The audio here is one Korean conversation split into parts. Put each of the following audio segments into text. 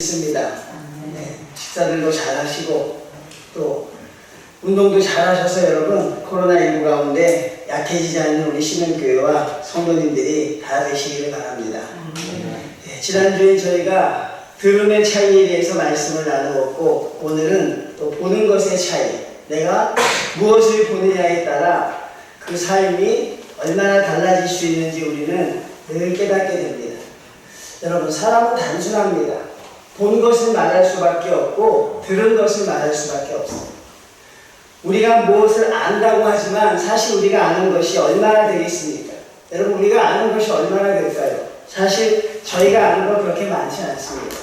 있습니다. 네, 식사들도 잘 하시고 또 운동도 잘 하셔서 여러분 코로나19 가운데 약해지지 않는 우리 신흥교회와 성도님들이 다 되시기를 바랍니다. 네, 지난주에 저희가 들음의 차이에 대해서 말씀을 나누었고 오늘은 또 보는 것의 차이, 내가 무엇을 보느냐에 따라 그 삶이 얼마나 달라질 수 있는지 우리는 늘 깨닫게 됩니다. 여러분, 사람은 단순합니다. 본 것을 말할 수밖에 없고 들은 것을 말할 수밖에 없습니다. 우리가 무엇을 안다고 하지만 사실 우리가 아는 것이 얼마나 되겠습니까? 여러분, 우리가 아는 것이 얼마나 될까요? 사실 저희가 아는 건 그렇게 많지 않습니다.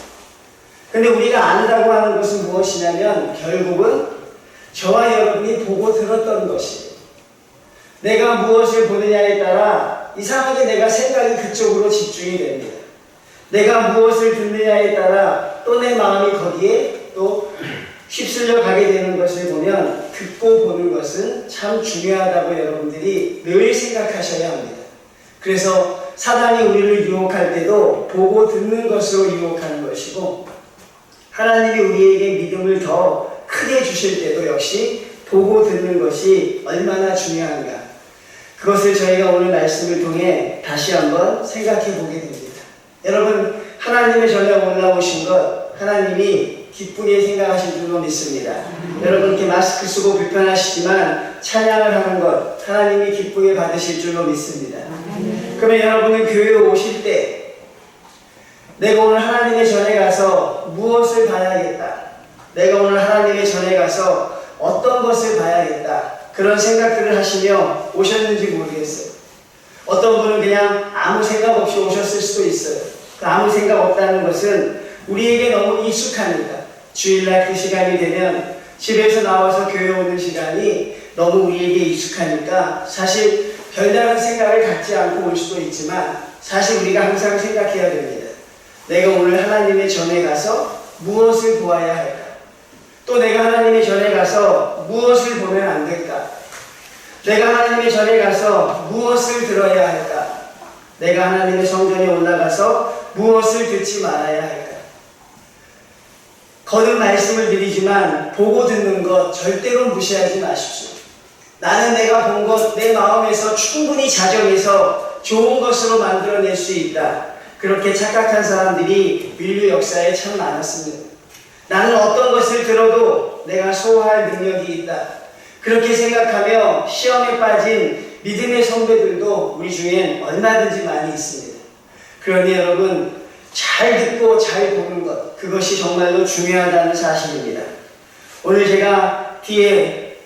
근데 우리가 안다고 하는 것은 무엇이냐면 결국은 저와 여러분이 보고 들었던 것이에요. 내가 무엇을 보느냐에 따라 이상하게 내가 생각이 그쪽으로 집중이 됩니다. 내가 무엇을 듣느냐에 따라 또 내 마음이 거기에 또 휩쓸려 가게 되는 것을 보면 듣고 보는 것은 참 중요하다고 여러분들이 늘 생각하셔야 합니다. 그래서 사단이 우리를 유혹할 때도 보고 듣는 것으로 유혹하는 것이고 하나님이 우리에게 믿음을 더 크게 주실 때도 역시 보고 듣는 것이 얼마나 중요한가, 그것을 저희가 오늘 말씀을 통해 다시 한번 생각해 보게 됩니다. 여러분, 하나님의 전에 올라오신 것 하나님이 기쁘게 생각하실 줄로 믿습니다. 여러분, 이렇게 마스크 쓰고 불편하시지만 찬양을 하는 것 하나님이 기쁘게 받으실 줄로 믿습니다. 그러면 여러분은 교회에 오실 때 내가 오늘 하나님의 전에 가서 무엇을 봐야겠다, 내가 오늘 하나님의 전에 가서 어떤 것을 봐야겠다, 그런 생각들을 하시며 오셨는지 모르겠어요. 어떤 분은 그냥 아무 생각 없이 오셨을 수도 있어요. 그 아무 생각 없다는 것은 우리에게 너무 익숙하니까, 주일날 그 시간이 되면 집에서 나와서 교회 오는 시간이 너무 우리에게 익숙하니까 사실 별다른 생각을 갖지 않고 올 수도 있지만 사실 우리가 항상 생각해야 됩니다. 내가 오늘 하나님의 전에 가서 무엇을 보아야 할까? 또 내가 하나님의 전에 가서 무엇을 보면 안 될까? 내가 하나님의 전에 가서 무엇을 들어야 할까? 내가 하나님의 성전에 올라가서 무엇을 듣지 말아야 할까? 거듭 말씀을 드리지만 보고 듣는 것 절대로 무시하지 마십시오. 나는 내가 본 것 내 마음에서 충분히 자정해서 좋은 것으로 만들어낼 수 있다, 그렇게 착각한 사람들이 인류 역사에 참 많았습니다. 나는 어떤 것을 들어도 내가 소화할 능력이 있다, 그렇게 생각하며 시험에 빠진 믿음의 선배들도 우리 중엔 얼마든지 많이 있습니다. 그러니 여러분, 잘 듣고 잘 보는 것, 그것이 정말로 중요하다는 사실입니다. 오늘 제가 뒤에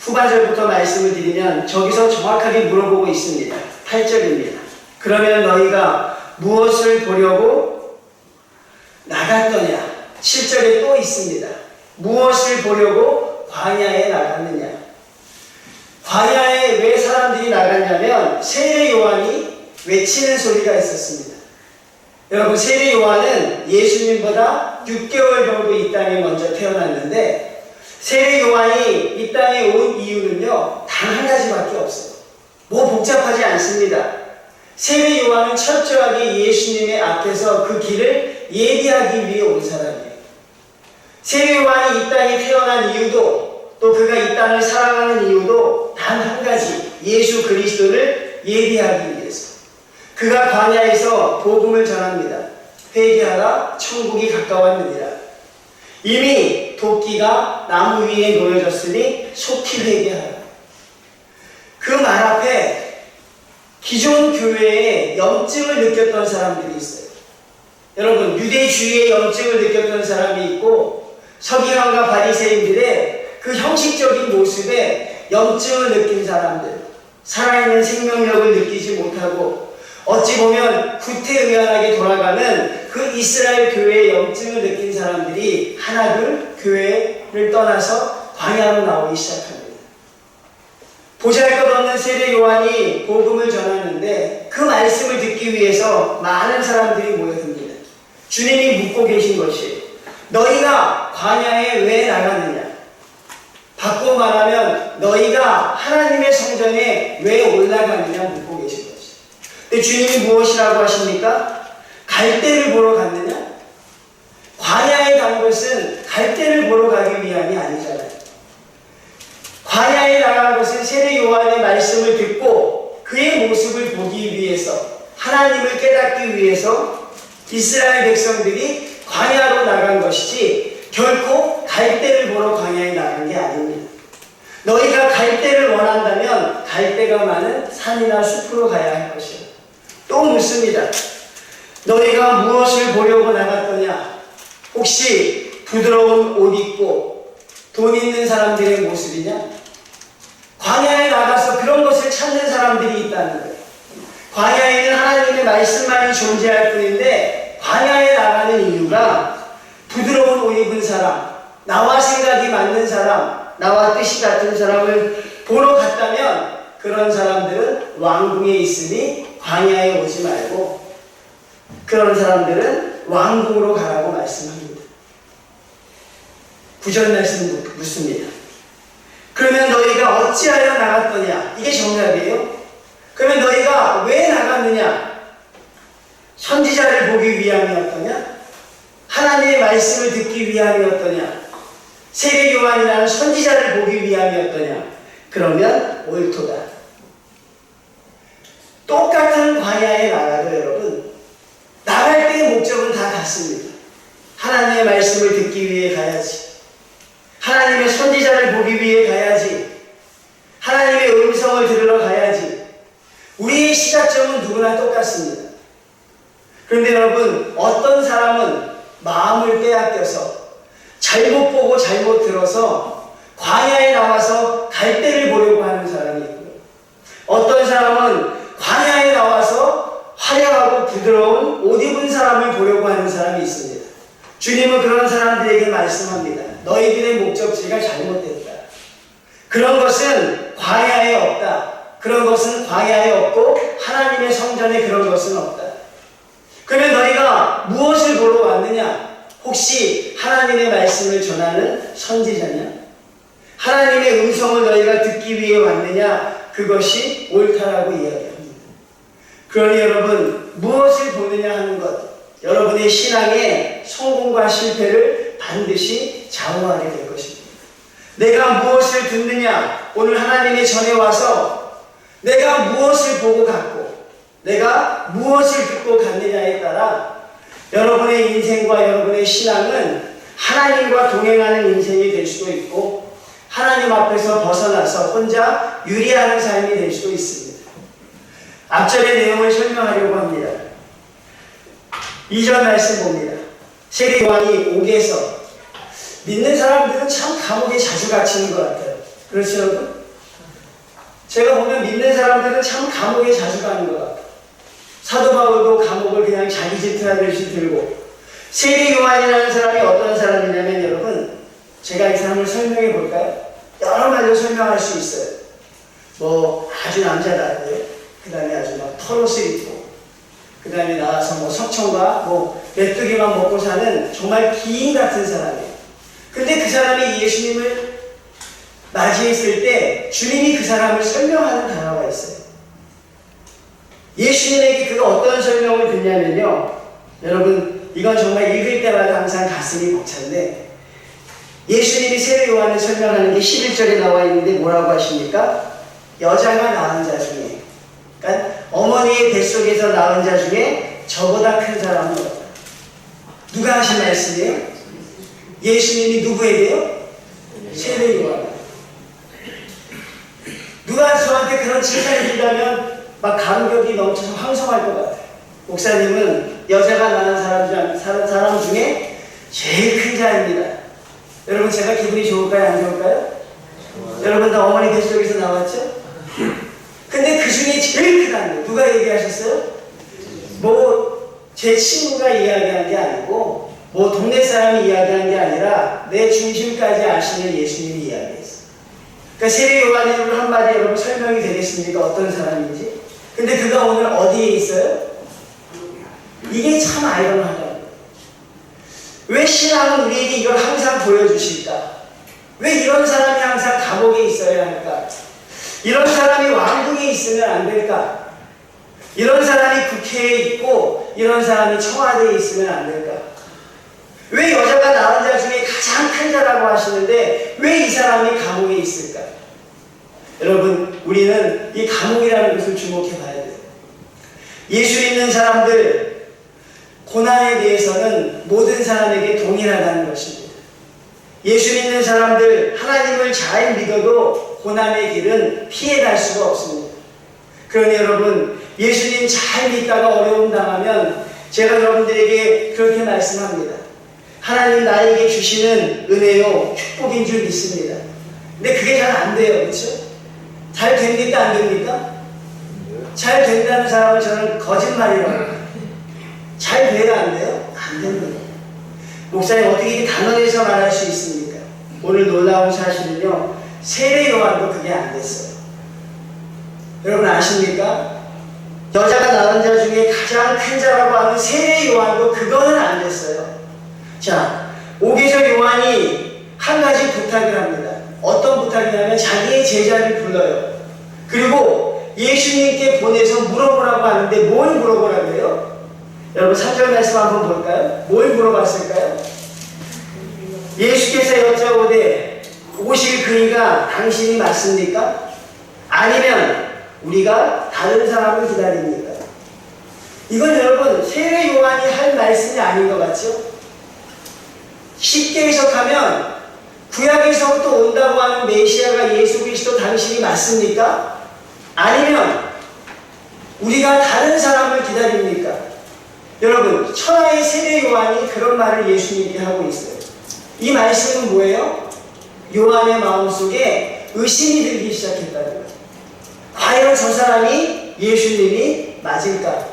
후반절부터 말씀을 드리면 저기서 정확하게 물어보고 있습니다. 8절입니다. 그러면 너희가 무엇을 보려고 나갔더냐? 7절에 또 있습니다. 무엇을 보려고 광야에 나갔느냐? 광야에 왜 사람들이 나갔냐면 세례 요한이 외치는 소리가 있었습니다. 여러분, 세례 요한은 예수님보다 6개월 정도 이 땅에 먼저 태어났는데 세례 요한이 이 땅에 온 이유는요, 단 한 가지밖에 없어요. 뭐 복잡하지 않습니다. 세례 요한은 철저하게 예수님의 앞에서 그 길을 예비하기 위해 온 사람이에요. 세례 요한이 이 땅에 태어난 이유도 또 그가 이 땅을 사랑하는 이유도 단 한 가지, 예수 그리스도를 예비하기 위해서. 그가 광야에서 복음을 전합니다. 회개하라, 천국이 가까웠느니라. 이미 도끼가 나무 위에 놓여졌으니 속히 회개하라. 그 말 앞에 기존 교회에 염증을 느꼈던 사람들이 있어요. 여러분, 유대주의의 염증을 느꼈던 사람이 있고 서기관과 바리새인들의 그 형식적인 모습에 염증을 느낀 사람들, 살아있는 생명력을 느끼지 못하고 어찌 보면 구태의연하게 돌아가는 그 이스라엘 교회의 염증을 느낀 사람들이 하나둘 교회를 떠나서 광야로 나오기 시작합니다. 보잘것없는 세례 요한이 복음을 전하는데 그 말씀을 듣기 위해서 많은 사람들이 모여듭니다. 주님이 묻고 계신 것이 너희가 광야에 왜 나갔느냐? 바꿔 말하면 너희가 하나님의 성전에 왜 올라가느냐 묻고 계신 것이. 근데 주님이 무엇이라고 하십니까? 갈대를 보러 갔느냐? 간 것은 갈대를 보러 가기 위함이 아니잖아요. 광야에 나간 것은 세례 요한의 말씀을 듣고 그의 모습을 보기 위해서, 하나님을 깨닫기 위해서 이스라엘 백성들이 광야로 나간 것이지 결코 갈대를 보러 광야에 나간 게 아닙니다. 너희가 갈대를 원한다면 갈대가 많은 산이나 숲으로 가야 할 것이요. 또 묻습니다. 너희가 무엇을 보려고 나갔더냐? 혹시 부드러운 옷 입고 돈 있는 사람들의 모습이냐? 광야에 나가서 그런 것을 찾는 사람들이 있다는 거예요. 광야에는 하나님의 말씀만이 존재할 뿐인데 광야에 나가는 이유가 부드러운 옷 입은 사람, 나와 생각이 맞는 사람, 나와 뜻이 같은 사람을 보러 갔다면 그런 사람들은 왕궁에 있으니 광야에 오지 말고 그런 사람들은 왕궁으로 가라고 말씀합니다. 9절 말씀 묻습니다. 그러면 너희가 어찌하여 나갔더냐? 이게 정답이에요. 그러면 너희가 왜 나갔느냐? 선지자를 보기 위함이었더냐? 하나님의 말씀을 듣기 위함이었더냐? 세례 요한이라는 선지자를 보기 위함이었더냐? 그러면 옳도다. 똑같은 광야에 나가도 여러분, 나갈 때의 목적은 다 같습니다. 하나님의 말씀을 듣기 위해 가야지. 하나님의 선지자를 보기 위해 가야지. 하나님의 음성을 들으러 가야지. 우리의 시작점은 누구나 똑같습니다. 그런데 여러분, 어떤 사람은 마음을 빼앗겨서 잘못 보고 잘못 들어서 광야에 나와서 갈대를 보려고 하는 사람이 있고요. 어떤 사람은 광야에 나와서 화려하고 부드러운 옷 입은 사람을 보려고 하는 사람이 있습니다. 주님은 그런 사람들에게 말씀합니다. 너희들의 목적지가 잘못됐다. 그런 것은 광야에 없다. 그런 것은 광야에 없고 하나님의 성전에 그런 것은 없다. 그러면 너희가 무엇을 보러 왔느냐? 혹시 하나님의 말씀을 전하는 선지자냐? 하나님의 음성을 너희가 듣기 위해 왔느냐? 그것이 옳다라고 이야기합니다. 그러니 여러분, 무엇을 보느냐 하는 것, 여러분의 신앙의 성공과 실패를 반드시 좌우하게 될 것입니다. 내가 무엇을 듣느냐? 오늘 하나님의 전에 와서 내가 무엇을 보고 갔고 내가 무엇을 듣고 갔느냐에 따라 여러분의 인생과 여러분의 신앙은 하나님과 동행하는 인생이 될 수도 있고 하나님 앞에서 벗어나서 혼자 유리하는 삶이 될 수도 있습니다. 앞절의 내용을 설명하려고 합니다. 2절 말씀 봅니다. 세례 요한이 옥에서, 믿는 사람들은 참 감옥에 자주 갇히는 것 같아요. 그렇죠 여러분? 제가 보면 믿는 사람들은 참 감옥에 자주 가는 것 같아요. 사도 바울도 감옥을 그냥 자기 집트하듯이 들고, 세례 요한이라는 사람이 어떤 사람이냐면 여러분, 제가 이 사람을 설명해 볼까요? 여러 말로 설명할 수 있어요. 뭐 아주 남자다고요. 그 다음에 아주 막 털옷을 입고, 그 다음에 나와서 뭐 석청과 뭐 메뚜기만 먹고 사는 정말 기인 같은 사람이에요. 근데 그 사람이 예수님을 맞이했을 때 주님이 그 사람을 설명하는 단어가 있어요. 예수님에게 그가 어떤 설명을 듣냐면요, 여러분 이건 정말 읽을 때마다 항상 가슴이 벅찬데, 예수님이 세례 요한을 설명하는 게 11절에 나와 있는데 뭐라고 하십니까? 여자가 낳은 자 중에, 그러니까 어머니의 뱃속에서 낳은 자 중에 저보다 큰 사람은 없다. 누가 하신 말씀이에요? 예수님이 누구에게요? 세례 요한. 누가 저한테 그런 칭찬을 드린다면 막 감격이 넘쳐서 황송할 것 같아요. 목사님은 여자가 낳은 사람 중에 제일 큰 자입니다. 여러분 제가 기분이 좋을까요? 안 좋을까요? 여러분 다 어머니 뱃속에서 나왔죠? 근데 그 중에 제일 크다는 거 누가 얘기하셨어요? 뭐 제 친구가 이야기한 게 아니고 뭐 동네 사람이 이야기한 게 아니라 내 중심까지 아시는 예수님이 이야기했어요. 그러니까 세례 요한이 한마디 여러분 설명이 되겠습니까? 어떤 사람인지. 근데 그가 오늘 어디에 있어요? 이게 참 아이러니하다. 왜 신앙은 우리에게 이걸 항상 보여주실까? 왜 이런 사람이 항상 감옥에 있어야 할까? 이런 사람이 왕궁에 있으면 안 될까? 이런 사람이 국회에 있고 이런 사람이 청와대에 있으면 안 될까? 왜 여자가 낳은 하시는데 왜 이 사람이 감옥에 있을까? 여러분, 우리는 이 감옥이라는 것을 주목해 봐야 돼요. 예수 믿는 사람들, 고난에 대해서는 모든 사람에게 동일하다는 것입니다. 예수 믿는 사람들, 하나님을 잘 믿어도 고난의 길은 피해갈 수가 없습니다. 그러니 여러분, 예수님 잘 믿다가 어려움 당하면 제가 여러분들에게 그렇게 말씀합니다. 하나님 나에게 주시는 은혜요, 축복인 줄 믿습니다. 근데 그게 잘 안 돼요. 그렇죠? 잘 됩니까? 안 됩니까? 잘 된다는 사람을 저는 거짓말이라고 해요. 잘 돼요? 안 돼요? 안 됩니다. 목사님 어떻게 이렇게 단언해서 말할 수 있습니까? 오늘 놀라운 사실은요, 세례 요한도 그게 안 됐어요. 여러분 아십니까? 여자가 낳은 자 중에 가장 큰 자라고 하는 세례 요한도 그거는 안 됐어요. 자, 5계절 요한이 한 가지 부탁을 합니다. 어떤 부탁이냐면 자기의 제자를 불러요. 그리고 예수님께 보내서 물어보라고 하는데 뭘 물어보라고 해요? 여러분 3절 말씀 한번 볼까요? 뭘 물어봤을까요? 예수께서 여쭤보되 오실 그이가 당신이 맞습니까? 아니면 우리가 다른 사람을 기다립니까? 이건 여러분 세례 요한이 할 말씀이 아닌 것 같죠? 쉽게 해석하면 구약에서부터 온다고 하는 메시아가 예수 그리스도 당신이 맞습니까? 아니면 우리가 다른 사람을 기다립니까? 여러분 천하의 세례 요한이 그런 말을 예수님께 하고 있어요. 이 말씀은 뭐예요? 요한의 마음속에 의심이 들기 시작했다는 거예요. 과연 저 사람이 예수님이 맞을까?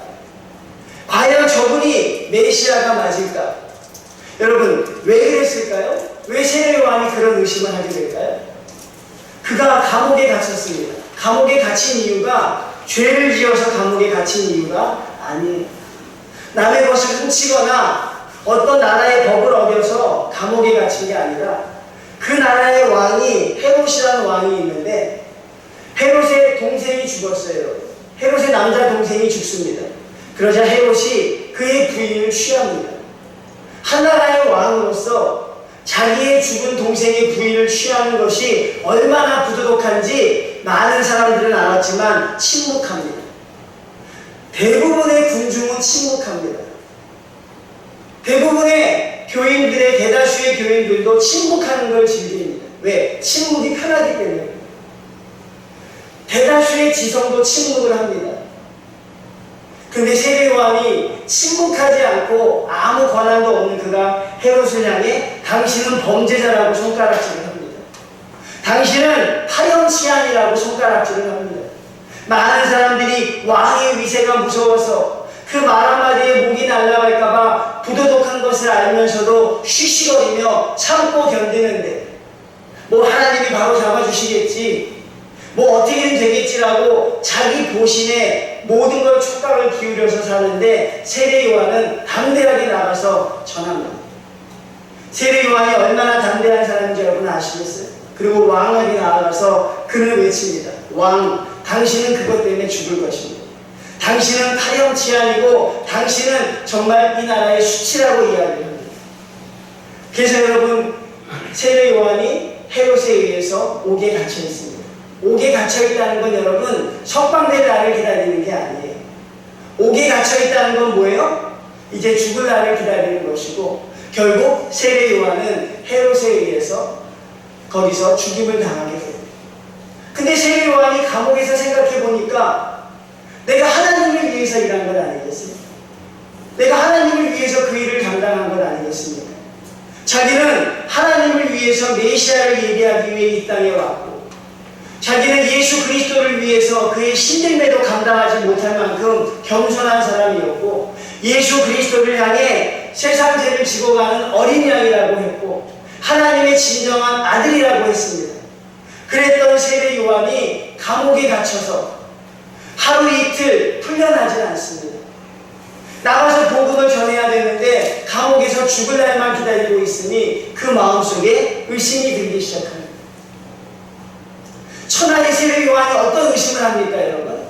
과연 저분이 메시아가 맞을까? 여러분 왜 그랬을까요? 왜 세례 요한이 그런 의심을 하게 될까요? 그가 감옥에 갇혔습니다. 감옥에 갇힌 이유가 죄를 지어서 감옥에 갇힌 이유가 아니에요. 남의 것을 훔치거나 어떤 나라의 법을 어겨서 감옥에 갇힌 게 아니라 그 나라의 왕이 헤롯이라는 왕이 있는데 헤롯의 동생이 죽었어요. 헤롯의 남자 동생이 죽습니다. 그러자 헤롯이 그의 부인을 취합니다. 하나라의 왕으로서 자기의 죽은 동생의 부인을 취하는 것이 얼마나 부도덕한지 많은 사람들은 알았지만 침묵합니다. 대부분의 군중은 침묵합니다. 대부분의 교인들의 대다수의 교인들도 침묵하는 걸 즐깁니다. 왜? 침묵이 편하기 때문에. 대다수의 지성도 침묵을 합니다. 근데 세례 요한이 침묵하지 않고 아무 권한도 없는 그가 헤롯을 향해 당신은 범죄자라고 손가락질을 합니다. 당신은 파렴치한이라고 손가락질을 합니다. 많은 사람들이 왕의 위세가 무서워서 그 말 한마디에 목이 날아갈까봐 부도덕한 것을 알면서도 쉬쉬거리며 참고 견디는데 뭐 하나님이 바로 잡아주시겠지, 뭐 어떻게든 되겠지라고 자기 보신에 모든 걸 촉각을 기울여서 사는데 세례 요한은 담대하게 나가서 전합니다. 세례 요한이 얼마나 담대한 사람인지 여러분 아시겠어요? 그리고 왕에게 나아가서 그는 외칩니다. 왕, 당신은 그것 때문에 죽을 것입니다. 당신은 파렴치한이고 당신은 정말 이 나라의 수치라고 이야기합니다. 그래서 여러분 세례 요한이 헤롯에 의해서 옥에 갇혀 있습니다. 옥에 갇혀 있다는 건 여러분 석방될 날을 기다리는 게 아니에요. 옥에 갇혀 있다는 건 뭐예요? 이제 죽을 날을 기다리는 것이고 결국 세례 요한은 헤롯에 의해서 거기서 죽임을 당하게 됩니다. 근데 세례 요한이 감옥에서 생각해 보니까 내가 하나님을 위해서 일한 건 아니겠습니까? 내가 하나님을 위해서 그 일을 감당한 건 아니겠습니까? 자기는 하나님을 위해서 메시아를 예비하기 위해 이 땅에 왔고 자기는 예수 그리스도를 위해서 그의 힘듦에도 감당하지 못할 만큼 겸손한 사람이었고 예수 그리스도를 향해 세상 죄를 지고 가는 어린 양이라고 했고 하나님의 진정한 아들이라고 했습니다. 그랬던 세례 요한이 감옥에 갇혀서 하루 이틀 풀려나질 않습니다. 나가서 복음을 전해야 되는데 감옥에서 죽을 날만 기다리고 있으니 그 마음속에 의심이 들기 시작합니다. 천하의 세례 요한이 어떤 의심을 합니까 여러분?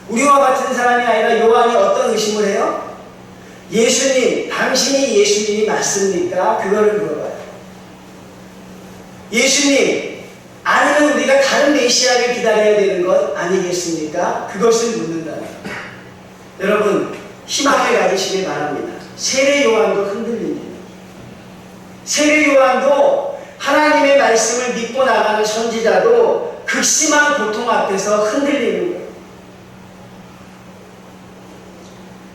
우리와 같은 사람이 아니라 요한이 어떤 의심을 해요? 예수님, 당신이 예수님이 맞습니까? 그거를 물어봐요. 예수님 아니면 우리가 다른 메시아를 기다려야 되는 것 아니겠습니까? 그것을 묻는다. 여러분 희망을 가지시길 바랍니다. 세례 요한도 흔들립니다. 세례 요한도 하나님의 말씀을 믿고 나가는 선지자도 극심한 고통 앞에서 흔들리는 거예요.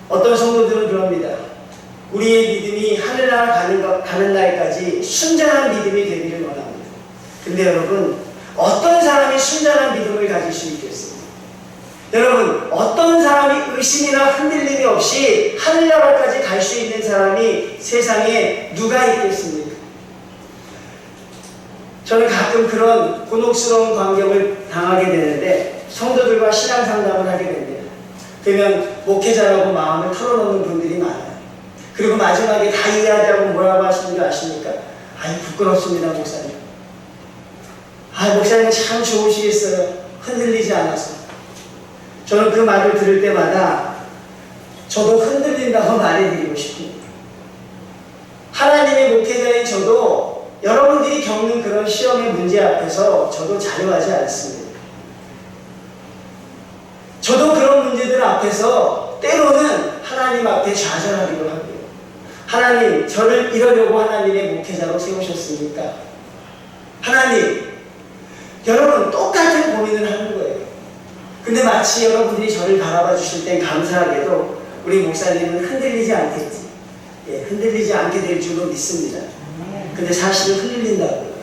어떤 성도들은 그럽니다. 우리의 믿음이 하늘나라 가는 날까지 순전한 믿음이 되기를 원합니다. 근데 여러분 어떤 사람이 순전한 믿음을 가질 수 있겠습니까? 여러분 어떤 사람이 의심이나 흔들림이 없이 하늘나라까지 갈 수 있는 사람이 세상에 누가 있겠습니까? 저는 가끔 그런 곤혹스러운 광경을 당하게 되는데 성도들과 신앙 상담을 하게 됩니다. 그러면 목회자라고 마음을 털어놓는 분들이 많아요. 그리고 마지막에 다 이해하자고 뭐라고 하시는 줄 아십니까? 아이 부끄럽습니다 목사님. 목사님 참 좋으시겠어요. 흔들리지 않아서. 저는 그 말을 들을 때마다 저도 흔들린다고 말해드리고 싶습니다. 하나님의 목회자인 저도 여러분들이 겪는 그런 시험의 문제 앞에서 저도 자료하지 않습니다. 저도 그런 문제들 앞에서 때로는 하나님 앞에 좌절하기도 하고요. 하나님, 저를 이러려고 하나님의 목회자로 세우셨습니까? 하나님, 여러분 똑같은 고민을 하는 거예요. 근데 마치 여러분들이 저를 바라봐 주실 땐 감사하게도 우리 목사님은 흔들리지 않겠지. 흔들리지 않게 될 줄로 믿습니다. 근데 사실은 흔들린다고요.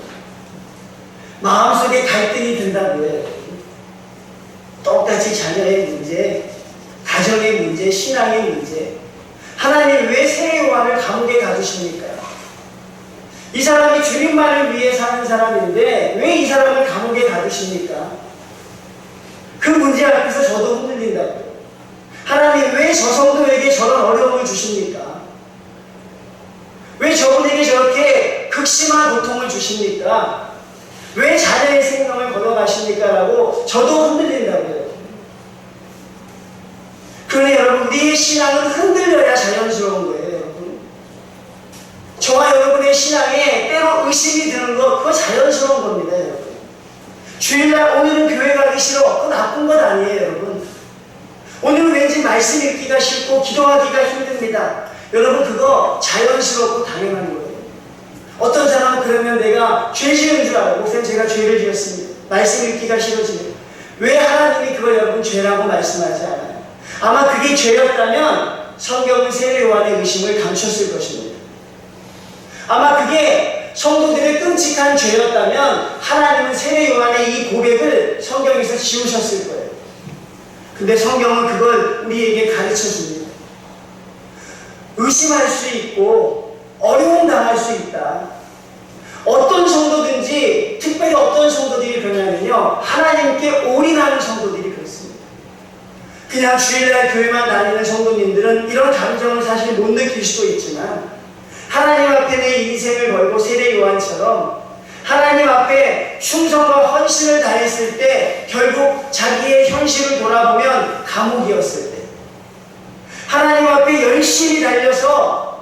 마음속에 갈등이 든다고요. 똑같이 자녀의 문제, 가정의 문제, 신앙의 문제. 하나님 왜 세례 요한을 감옥에 가두십니까? 이 사람이 주님만을 위해 사는 사람인데 왜 이 사람을 감옥에 가두십니까? 그 문제 앞에서 저도 흔들린다고요. 하나님 왜 저 성도에게 저런 어려움을 주십니까? 왜 저분에게 저렇게 극심한 고통을 주십니까? 왜 자녀의 생명을 걸어가십니까? 라고 저도 흔들린다고요. 그런데 여러분 우리의 신앙은 흔들려야 자연스러운 거예요. 여러분 저와 여러분의 신앙에 때로 의심이 드는 것 그거 자연스러운 겁니다. 여러분 주일날 오늘은 교회 가기 싫어 그거 나쁜 것 아니에요. 여러분 오늘은 왠지 말씀 읽기가 싫고 기도하기가 힘듭니다. 여러분 그거 자연스럽고 당연한 거예요. 어떤 사람은 그러면 내가 죄 지은 줄 알아요. 목사님 제가 죄를 지었습니다. 말씀 읽기가 싫어지네요. 왜 하나님이 그걸 여러분 죄라고 말씀하지 않아요? 아마 그게 죄였다면 성경은 세례 요한의 의심을 감췄을 것입니다. 아마 그게 성도들의 끔찍한 죄였다면 하나님은 세례 요한의 이 고백을 성경에서 지우셨을 거예요. 근데 성경은 그걸 우리에게 가르쳐 줍니다. 의심할 수 있고 어려움 당할 수 있다. 어떤 성도든지 특별히 어떤 성도들이 그러냐면요 하나님께 올인하는 성도들이 그렇습니다. 그냥 주일날 교회만 다니는 성도님들은 이런 감정을 사실 못 느낄 수도 있지만 하나님 앞에 내 인생을 걸고 세례 요한처럼 하나님 앞에 충성과 헌신을 다했을 때 결국 자기의 현실을 돌아보면 감옥이었을 때 하나님 앞에 열심히 달려서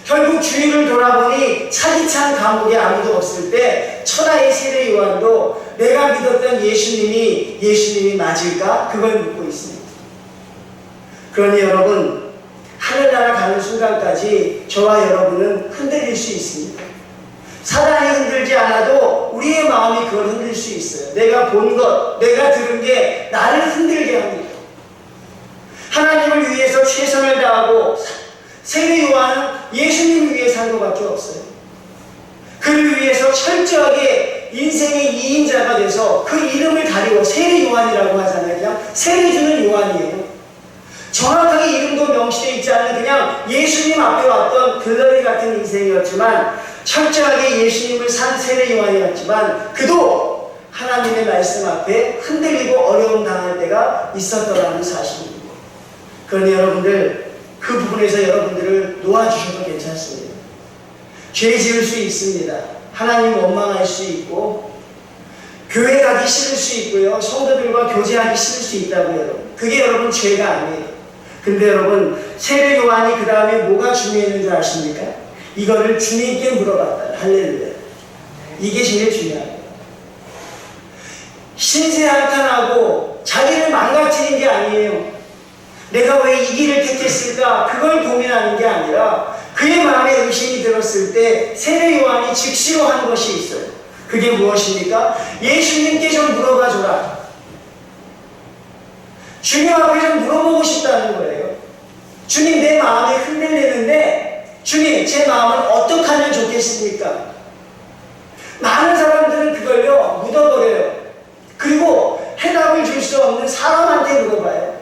결국 주위를 돌아보니 차디찬 감옥에 아무도 없을 때 천하의 세례 요한도 내가 믿었던 예수님이 맞을까? 그걸 묻고 있습니다. 그러니 여러분 하늘나라 가는 순간까지 저와 여러분은 흔들릴 수 있습니다. 사단이 흔들지 않아도 우리의 마음이 그걸 흔들 수 있어요. 내가 본 것, 내가 들은 게 나를 흔들게 합니다. 하나님을 위해서 최선을 다하고 세례 요한은 예수님을 위해 산 것밖에 없어요. 그를 위해서 철저하게 인생의 2인자가 돼서 그 이름을 가리고 세례 요한이라고 하잖아요. 그냥 세례 주는 요한이에요. 정확하게 이름도 명시되어 있지 않은 그냥 예수님 앞에 왔던 들러리 같은 인생이었지만 철저하게 예수님을 산 세례 요한이었지만 그도 하나님의 말씀 앞에 흔들리고 어려움 당할 때가 있었더라는 사실입니다. 그러니 여러분들 그 부분에서 여러분들을 놓아주셔도 괜찮습니다. 죄 지을 수 있습니다. 하나님 원망할 수 있고 교회 가기 싫을 수 있고요. 성도들과 교제하기 싫을 수 있다고요. 여러분. 그게 여러분 죄가 아니에요. 근데 여러분 세례 요한이 그 다음에 뭐가 중요했는 줄 아십니까? 이거를 주님께 물어봤다. 할렐루야. 이게 제일 중요해요. 신세 한탄하고 자기를 망가뜨린 게 아니에요. 내가 왜 이 길을 택했을까? 그걸 고민하는 게 아니라 그의 마음에 의심이 들었을 때 세례 요한이 즉시로 한 것이 있어요. 그게 무엇입니까? 예수님께 좀 물어봐 줘라. 주님 앞에 좀 물어보고 싶다는 거예요. 주님, 내 마음이 흔들리는데 주님, 제 마음을 어떻게 하면 좋겠습니까? 많은 사람들은 그걸요 묻어버려요. 그리고 해답을 줄 수 없는 사람한테 물어봐요.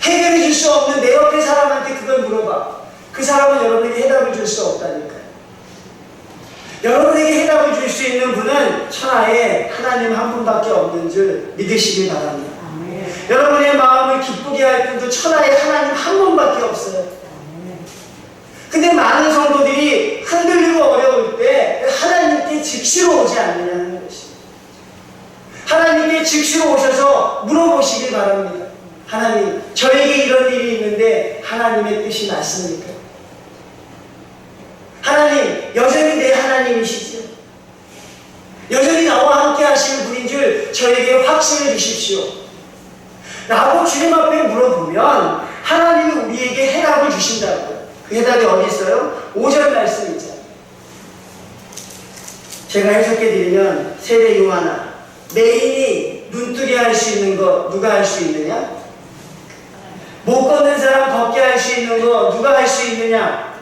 해결해 줄 수 없는 내 옆에 사람한테 그걸 물어봐. 그 사람은 여러분에게 해답을 줄 수 없다니까요. 여러분에게 해답을 줄 수 있는 분은 천하에 하나님 한 분밖에 없는 줄 믿으시길 바랍니다. 여러분의 마음을 기쁘게 할 분도 천하에 하나님 한 분밖에 없어요. 근데 많은 성도들이 흔들리고 어려울 때 하나님께 즉시로 오지 않느냐는 것입니다. 하나님께 즉시로 오셔서 물어보시길 바랍니다. 하나님, 저에게 이런 일이 있는데 하나님의 뜻이 맞습니까? 하나님, 여전히 내 하나님이시죠? 여전히 나와 함께 하시는 분인 줄 저에게 확신을 주십시오. 라고 주님 앞에 물어보면 하나님이 우리에게 해답을 주신다고요. 그 해답이 어디 있어요? 5절 말씀 있잖아요. 제가 해석해 드리면 세례 요한아, 매인이 눈뜨게 할 수 있는 거 누가 할 수 있느냐? 못 걷는 사람 걷게 할 수 있는 거 누가 할 수 있느냐?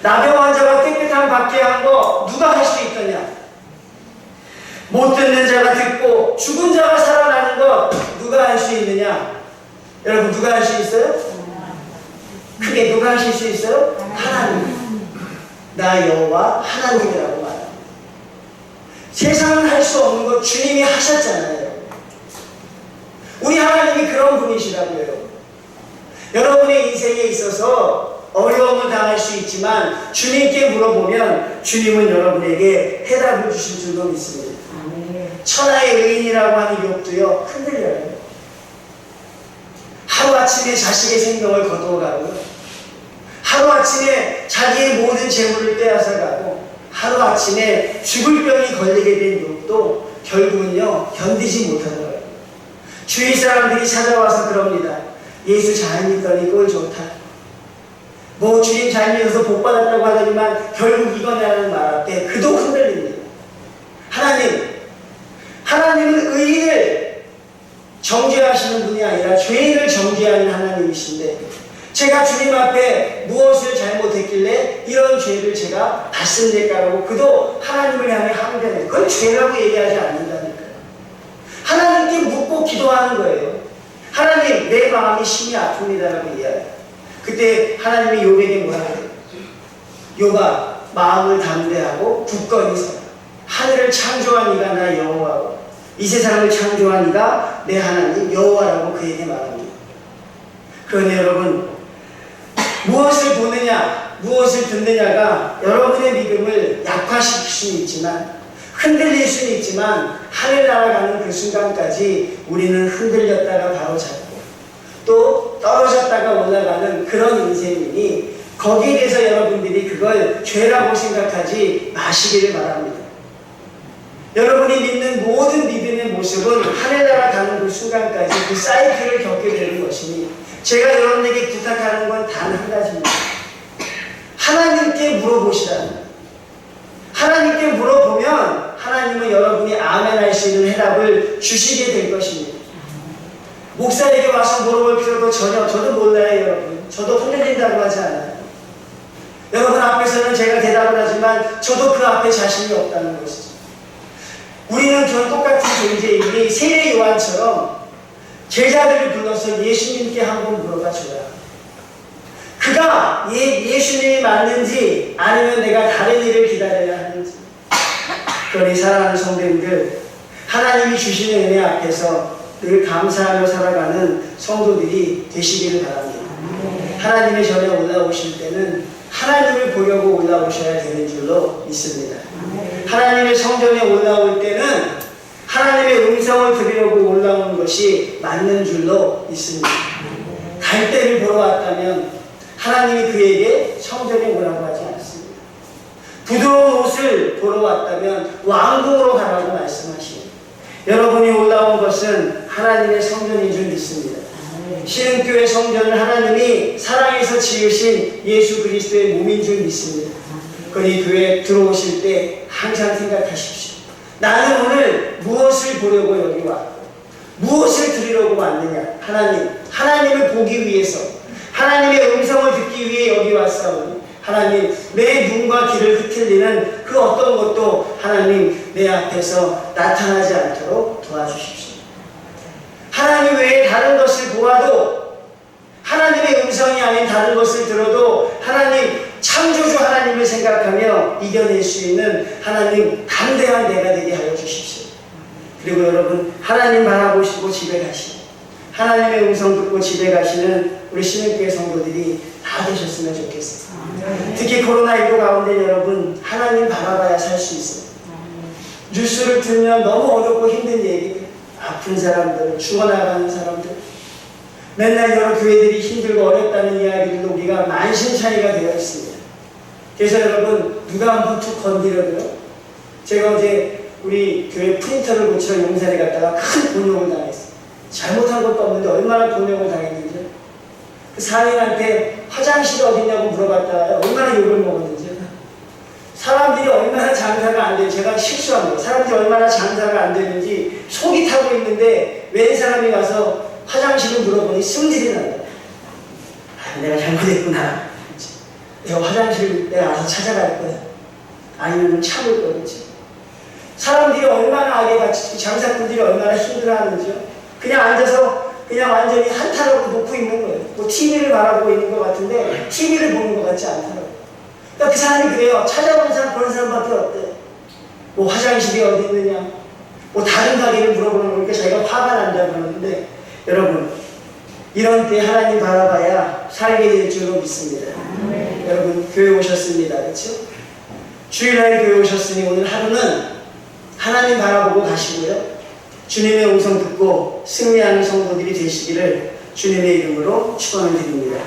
나병 환자가 깨끗함 받게 한 거 누가 할 수 있더냐? 못 듣는 자가 듣고 죽은 자가 살아나는 거 누가 할 수 있느냐? 여러분, 누가 할 수 있어요? 크게 누가 하실 수 있어요? 하나님. 나 여호와 하나님이라고 말합니다. 세상은 할 수 없는 거 주님이 하셨잖아요. 우리 하나님이 그런 분이시라고요. 여러분의 인생에 있어서 어려움을 당할 수 있지만 주님께 물어보면 주님은 여러분에게 해답을 주실 줄로 믿습니다. 천하의 의인이라고 하는 욕도요 흔들려요. 하루아침에 자식의 생명을 거두어가고, 하루아침에 자기의 모든 재물을 빼앗아가고, 하루아침에 죽을 병이 걸리게 된 욕도 결국은요 견디지 못하더라고요. 주위 사람들이 찾아와서 그럽니다. 예수 잘 믿더니 꼴 좋다. 뭐 주님 잘 믿어서 복 받았다고 하더니만 결국 이거냐는 말 앞에 그도 흔들립니다. 하나님은 의인을 정죄하시는 분이 아니라 죄인을 정죄하는 하나님이신데, 제가 주님 앞에 무엇을 잘못했길래 이런 죄를 제가 받습니까라고 그도 하나님을 향해 항변해요. 그건 죄라고 얘기하지 않는다니까요. 하나님께 묻고 기도하는 거예요. 하나님, 내 마음이 심히 아픕니다라고 얘기해요. 그때 하나님이 욥에게 뭐라 그래요? 욥아, 마음을 담대하고 굳건히 서라. 하늘을 창조한 이가 나 여호와고 이 세상을 창조한 이가 내 하나님 여호와라고 그에게 말합니다. 그런데 여러분, 무엇을 보느냐, 무엇을 듣느냐가 여러분의 믿음을 약화시킬 수는 있지만, 흔들릴 수는 있지만, 하늘 날아가는 그 순간까지 우리는 흔들렸다가 바로 잡고 또 떨어졌다가 올라가는 그런 인생이니, 거기에 대해서 여러분들이 그걸 죄라고 생각하지 마시기를 바랍니다. 여러분이 믿는 모든 믿음의 모습은 하늘나라 가는 그 순간까지 그 사이클을 겪게 되는 것이니, 제가 여러분에게 부탁하는 건 단 한 가지입니다. 하나님께 물어보시라는 거예요. 하나님께 물어보면 하나님은 여러분이 아멘 할 수 있는 해답을 주시게 될 것입니다. 목사에게 와서 물어볼 필요도 전혀, 저도 몰라요 여러분. 저도 흔들린다고 하지 않아요. 여러분 앞에서는 제가 대답을 하지만 저도 그 앞에 자신이 없다는 것이죠. 우리는 전 똑같은 존재이니 세례 요한처럼 제자들을 불러서 예수님께 한번 물어봐 줘라. 그가 예수님이 맞는지 아니면 내가 다른 일을 기다려야 하는지. 그러니 사랑하는 성도님들, 하나님이 주시는 은혜 앞에서 늘 감사하며 살아가는 성도들이 되시기를 바랍니다. 하나님의 전에 올라오실 때는 하나님을 보려고 올라오셔야 되는 줄로 믿습니다. 하나님의 성전에 올라올 때는 하나님의 음성을 들으려고 올라오는 것이 맞는 줄로 믿습니다. 갈대를 보러 왔다면 하나님이 그에게 성전에 오라고 하지 않습니다. 부드러운 옷을 보러 왔다면 왕궁으로 가라고 말씀하시오. 여러분이 올라온 것은 하나님의 성전인 줄 믿습니다. 신흥교회 성전을 하나님이 사랑해서 지으신 예수 그리스도의 몸인 줄 믿습니다. 그러니 교회에 들어오실 때 항상 생각하십시오. 나는 오늘 무엇을 보려고 여기 왔고 무엇을 드리려고 왔느냐. 하나님을 보기 위해서, 하나님의 음성을 듣기 위해 여기 왔사오니 하나님, 내 눈과 귀를 흩틀리는 그 어떤 것도 하나님 내 앞에서 나타나지 않도록 도와주십시오. 하나님 외에 다른 것을 보아도, 하나님의 음성이 아닌 다른 것을 들어도 하나님, 창조주 하나님을 생각하며 이겨낼 수 있는 하나님 담대한 내가 되게 하여 주십시오. 그리고 여러분, 하나님 바라보시고 집에 가시는, 하나님의 음성 듣고 집에 가시는 우리 신흥교회 성도들이 다 되셨으면 좋겠어요. 특히 코로나19 가운데 여러분, 하나님 바라봐야 살 수 있어요. 뉴스를 들으면 너무 어렵고 힘든 얘기들, 아픈 사람들, 죽어나가는 사람들, 맨날 여러 교회들이 힘들고 어렵다는 이야기들도 우리가 만신창이가 되어 있습니다. 그래서 여러분, 누가 한번 툭 건드려도요. 제가 어제 우리 교회 프린터를 고치러 용산에 갔다가 큰 곤욕을 당했어요. 잘못한 것도 없는데 얼마나 곤욕을 당했는지. 그 사인한테 화장실이 어디냐고 물어봤다가 얼마나 욕을 먹었는지. 사람들이 얼마나 장사가 안 되는지, 제가 실수한 거예요. 사람들이 얼마나 장사가 안 되는지 속이 타고 있는데 웬 사람이 가서 화장실을 물어보니 승질이 난다. 아, 내가 잘못했구나. 내가 화장실 내가 알아서 찾아갈 거야. 아니면 참을 거겠지. 사람들이 얼마나 악에 갇히고 장사꾼들이 얼마나 힘들어하는지요. 그냥 앉아서 그냥 완전히 한탄하고 놓고 있는 거예요. 뭐 TV를 바라보고 있는 것 같은데 TV를 보는 것 같지 않더라고요. 그러니까 그 사람이 그래요. 찾아오는 사람 보는 사람밖에 없대. 뭐 화장실이 어디 있느냐, 뭐 다른 가게를 물어보는 거니까 자기가 화가 난다고 그러는데, 여러분, 이런 때 하나님 바라봐야 살게 될 줄로 믿습니다. 여러분, 교회 오셨습니다. 그렇죠? 주일날 교회 오셨으니 오늘 하루는 하나님 바라보고 가시고요. 주님의 음성 듣고 승리하는 성도들이 되시기를 주님의 이름으로 축원을 드립니다.